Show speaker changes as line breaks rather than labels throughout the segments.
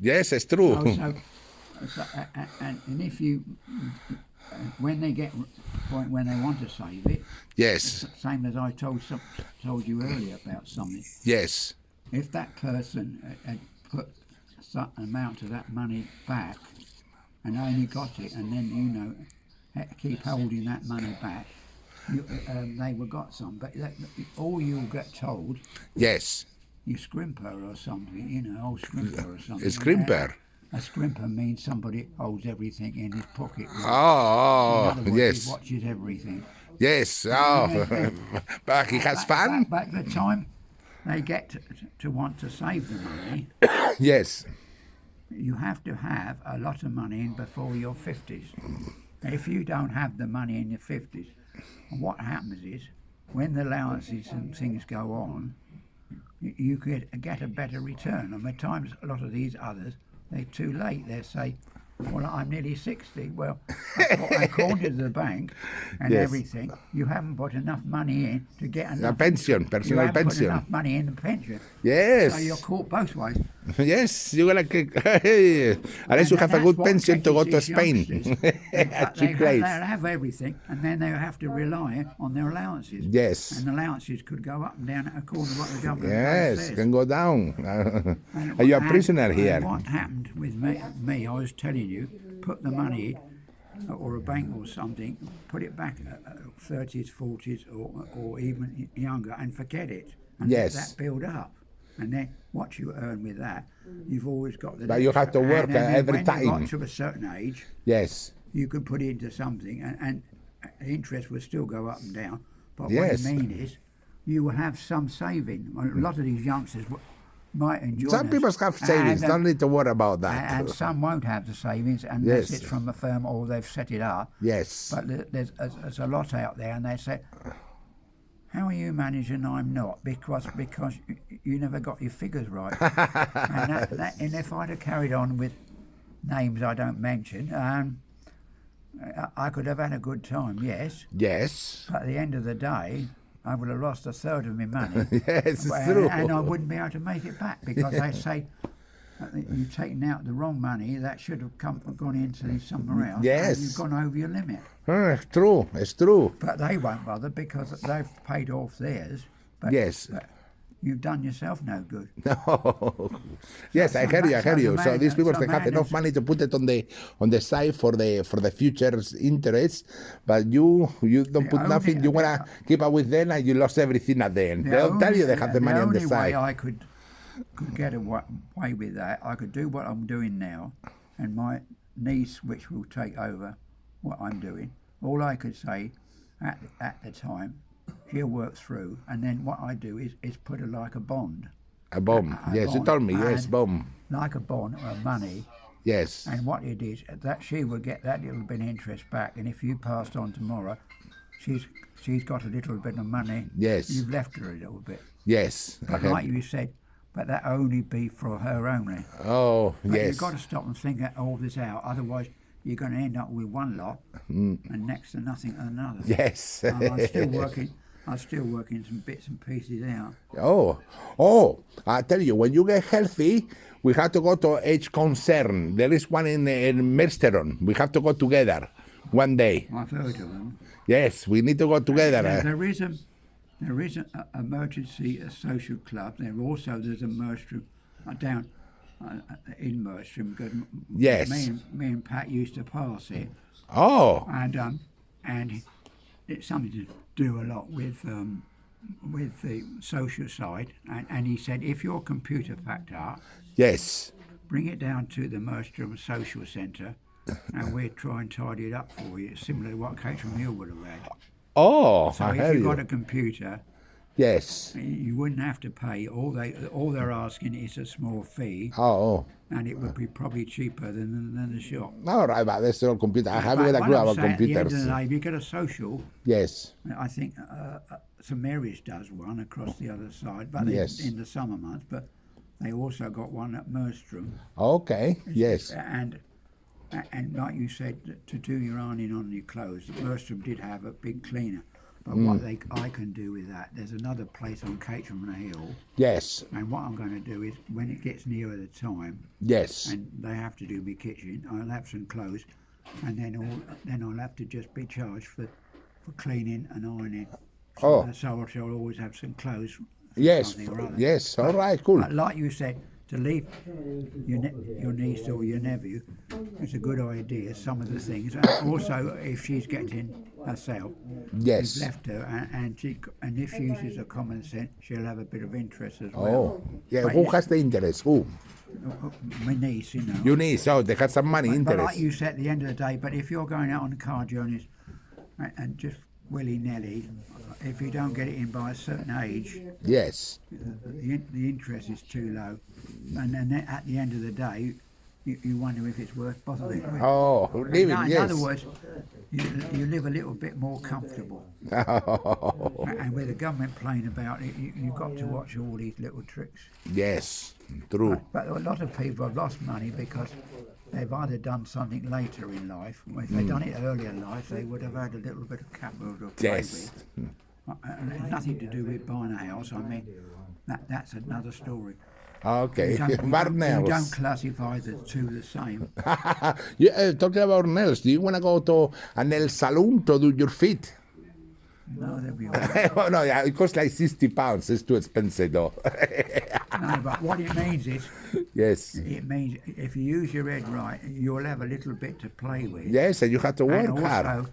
Yes, it's true.
And if you, when they get point when they want to save it,
Yes,
same as I told you earlier about something.
yes,
If that person had put some amount of that money back and only got it, and then keep holding that money back, they were got some. But all you'll get told,
yes.
you scrimper or something, old scrimper or something.
Scrimper.
A scrimper means somebody holds everything in his pocket. In
Oh,
other words,
yes.
he watches everything.
Yes. Oh, but he has fun.
Back the time they get to want to save the money,
Yes.
you have to have a lot of money in before your 50s. If you don't have the money in your 50s, what happens is, when the allowances and things go on, you could get a better return. And at times, a lot of these others, they're too late. They say, well, I'm nearly 60. Well, according to the bank and everything, you haven't put enough money in to get enough.
A pension, personal
you haven't
pension.
Put enough money in the pension.
Yes.
So you're caught both ways.
Yes, you're gonna unless you have a good pension to go to Spain.
They have everything, and then they have to rely on their allowances.
Yes.
And allowances could go up and down according to what the government says.
Yes, can go down. You're a prisoner here.
What happened with me, I was telling you, put the money, or a bank or something, put it back at 30s, 40s, or even younger, and forget it. And let that build up. And then what you earn with that, you've always got the.
But you have to work every time.
When you got to a certain age,
yes,
you could put into something, and the interest would still go up and down. But
yes.
what I mean is, you will have some saving. A lot of these youngsters might enjoy.
Some people have savings. Don't need to worry about that.
And some won't have the savings unless it's from a firm or they've set it up.
Yes.
But there's a lot out there, and they say, how are you managing? I'm not, because you never got your figures right. And if I'd have carried on with names I don't mention, I could have had a good time, yes.
Yes.
But at the end of the day, I would have lost a third of my money.
Yes, it's true.
And I wouldn't be able to make it back, because they say, you've taken out the wrong money, that should have gone into somewhere else.
Yes.
And you've gone over your limit.
It's true, it's true.
But they won't bother, because they've paid off theirs. But,
yes.
But you've done yourself no good.
No. Yes, I hear you. So these people, they have enough money to put it on the side for the future's interest, but you don't put nothing. You wanna keep up with them, and you lost everything at the end. They'll tell you they have the money on the side.
The only way I could get away with that, I could do what I'm doing now, and my niece, which will take over what I'm doing, all I could say at the time, she'll work through, and then what I do is put her like a bond.
A bond, yes, bond. You told me, yes, bond.
Like a bond or money.
Yes.
And what it is, that she will get that little bit of interest back, and if you passed on tomorrow, she's got a little bit of money.
Yes.
You've left her a little bit.
Yes.
But like you said, but that only be for her only.
Oh, but yes.
You've got to stop and think all this out, otherwise you're going to end up with one lot and next to nothing another.
Yes.
I'm still working some bits and pieces out.
Oh! I tell you, when you get healthy, we have to go to Age Concern. There is one in Mersteron. We have to go together one day.
I've heard of them.
Yes, we need to go together.
There is an emergency social club. There's a Merstrom down in Merstrom, because
yes.
me and Pat used to pass it.
Oh.
And it's something to do a lot with the social side. And he said, if your computer packed up,
yes,
bring it down to the Merstrom Social Centre, and we'll try and tidy it up for you, similar to what Caterham Hill would have had.
Oh,
so if you've got a computer,
yes,
you wouldn't have to pay. All they're asking is a small fee.
Oh.
And it would be probably cheaper than the shop.
All right, but that's all computer. I have a clue about computers.
At the end of the day, if you get a social,
yes,
I think St Mary's does one across the other side, but
yes,
in the summer months. But they also got one at Merstrom.
Okay, yes.
And like you said, to do your ironing on your clothes, Merstrom did have a big cleaner. But what I can do with that, there's another place on Caterham Hill,
Yes.
and what I'm going to do is when it gets nearer the time,
Yes.
and they have to do my kitchen, I'll have some clothes, and then I'll have to just be charged for cleaning and ironing. So I shall always have some clothes. For
Yes.
something or other.
Yes. All right. Cool.
But like you said, to leave your niece or your nephew, it's a good idea. Some of the things, and also if she's getting herself,
Yes.
you've left her, and if she uses a common sense, she'll have a bit of interest as well.
Oh. Yeah.
But
Who has the interest? Who?
My niece, you know.
Your niece. Oh, they have some money
But
interest.
like you said, at the end of the day, but if you're going out on car journeys and just willy-nilly, if you don't get it in by a certain age,
Yes.
the interest is too low, and then at the end of the day, you wonder if it's worth bothering with.
Oh, leave it.
In
Yes.
other words, you live a little bit more comfortable. And with the government playing about it, you've got to watch all these little tricks.
Yes. True.
But a lot of people have lost money because they've either done something later in life, or if they'd done it earlier in life, they would have had a little bit of capital to play
Yes.
with. And it's nothing to do with buying a house. I mean, that's another story.
Okay.
You don't
Barnells.
classify the two the same.
Yeah, talking about nails, do you want to go to a nail salon to do your feet?
No, they'll be all right.
Oh, no, yeah, it costs like 60 pounds. It's too expensive, though.
No, but what it means is,
Yes.
it means if you use your head right, you'll have a little bit to play with.
Yes, and you have to work
And
hard.
also,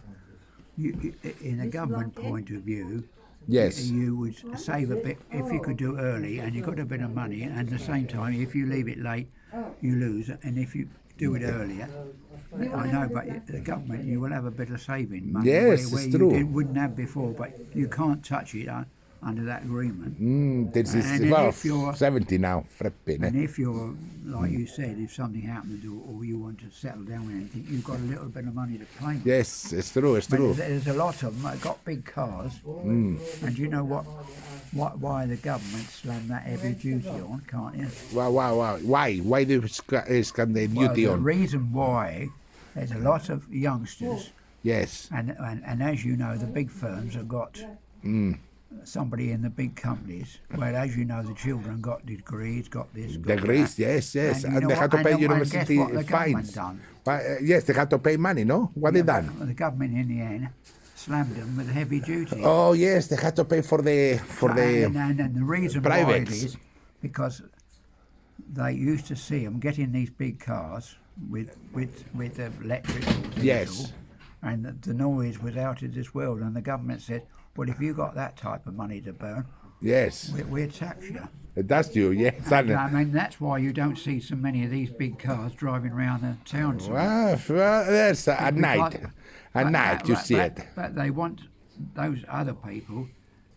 in a government point of view,
Yes.
you would save a bit if you could do early and you got a bit of money, and at the same time, if you leave it late, you lose. And if you do it earlier, I know, but the government, you will have a bit of saving money
Yes,
where
it's
you
true.
wouldn't have before, but you can't touch it under that agreement.
This is,
And then
well,
if you're-
70 now. Frepping.
And if you're, like you said, if something happens or you want to settle down with anything, you've got a little bit of money to play with.
Yes, it's true, it's
But
true.
there's a lot of them that got big cars, and you know why the government slammed that heavy duty on, can't you?
Wow. Why do you scan the duty
The
on?
reason why, there's a lot of youngsters,
Yes.
and as you know, the big firms have got somebody in the big companies, where, as you know, the children got degrees, got this, got
Degrees,
that.
yes.
And you
And
know
they
what-
had to
and
pay
guess
university
what the government
fines.
done?
Yes, they had to pay money, no? What they done?
The government, in the end, slammed them with heavy duty.
Oh, yes, they had to pay for the
And the reason why it
privates.
is because they used to see them getting these big cars with the electric or diesel,
Yes.
and the noise was out of this world. And the government said, "Well, if you got that type of money to burn,
Yes.
we'll tax you."
That's you, yes.
And, I mean, that's why you don't see so many of these big cars driving around the town. So
Well, that's at night. At night you see it.
But they want those other people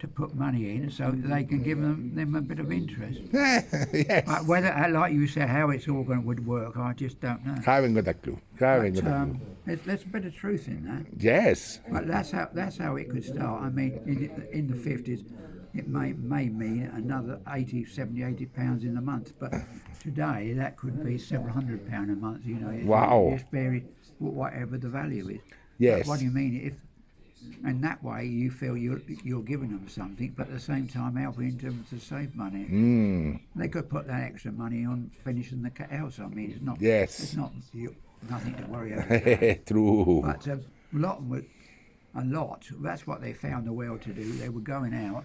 to put money in so they can give them a bit of interest.
Yes.
Whether, like you said, how it's all would work, I just don't know.
Haven't got a clue. Haven't got a clue.
There's a bit of truth in that.
Yes.
But that's how it could start. I mean, in the 50s, it may mean another 70, 80 pounds in a month. But today, that could be several £100 a month. You know,
Wow.
It's very whatever the value is.
Yes.
But what do you mean? And that way you feel you're giving them something, but at the same time helping them to save money. They could put that extra money on finishing the house. I mean, it's not.
Yes.
It's not nothing to worry about.
True.
But a lot. That's what they found the well to do. They were going out.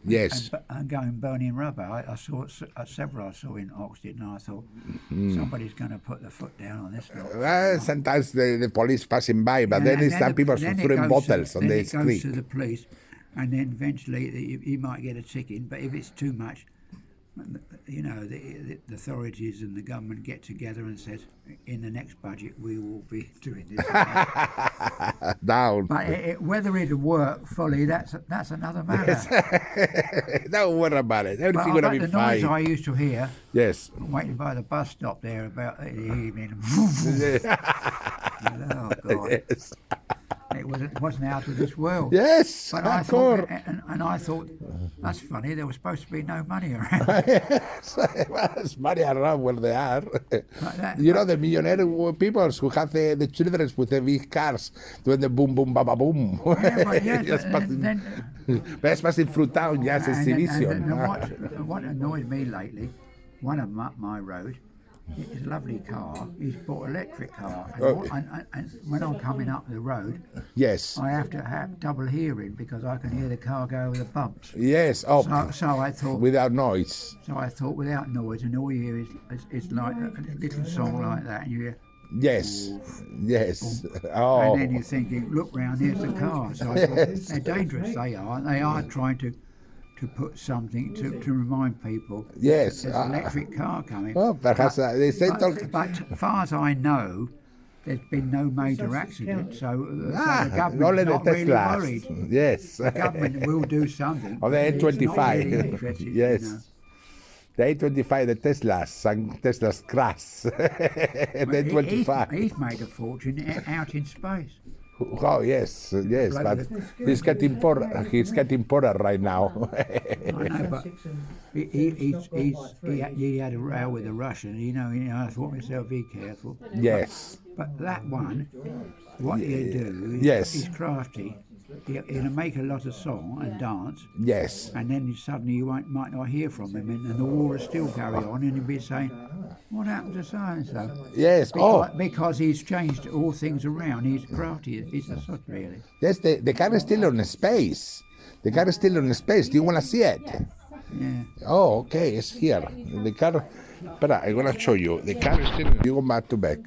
Yes.
And going burning rubber. I saw several I saw in Oxford, and I thought somebody's going to put the foot down on this lot.
Sometimes the police passing by, but
And-
then
and
it's some people
then it
throwing
goes
bottles
to,
on
then
the
it goes
street.
to the police, and then eventually you might get a ticket. But if it's too much, you know, the authorities and the government get together and says, in the next budget we will be doing this.
Down.
But whether it'll work fully, that's another matter.
Don't worry about it.
But
Everything's gonna be
the noise I
fine.
used to hear
Yes.
waiting by the bus stop there about in the evening. Oh God!
Yes.
It wasn't out of this world.
Yes,
But I
hardcore.
thought, and I thought, that's funny. There was supposed to be no money around.
Yes, there's money around where they are. You know, the millionaire people who have the children with the big cars doing the boom, boom, ba, ba, boom.
Yeah, but yes,
Just
and
passing,
then,
just passing through town, just
and
exhibition.
what annoyed me lately, one of them up my road, his lovely car, he's bought an electric car. And when I'm coming up the road,
Yes,
I have to have double hearing because I can hear the car go over the bumps.
yes, oh,
So I thought,
without noise.
without noise, and all you hear is like a little song like that, and you hear,
Yes, yes. Oh,
and then you're thinking, look round, here's the car. So I thought,
Yes.
they're dangerous, they are. They are trying to put something to remind people
yes.
there's an electric car coming.
Oh, perhaps they say talk.
But as far as I know, there's been no major accident, so the
Only
government's
the
not really worried.
Teslas. Yes.
The government will do something.
Or the
but it's not
A25.
really interested, you
Yes.
know.
The A25, the Teslas, and Teslas crash. The A25.
He's made a fortune out in space.
Oh yes, yes, but he's getting poorer. He's getting poorer right now.
I know, but he had a row with a Russian. I thought myself, be careful.
Yes,
But that one, what he'll do is
Yes.
he's crafty. He'll make a lot of song and dance,
yes,
and then suddenly you might not hear from him, and the war will still carry on, and he'll be saying, "What happened to so and so?"
yes. Oh,
Because he's changed all things around. He's crafty. He's a sort really.
yes. The car is still on space. The car is still on space. Do you want to see it?
Yeah.
Oh, okay. It's here. The car. Espera, I'm gonna show you. The car is still. You go back to back.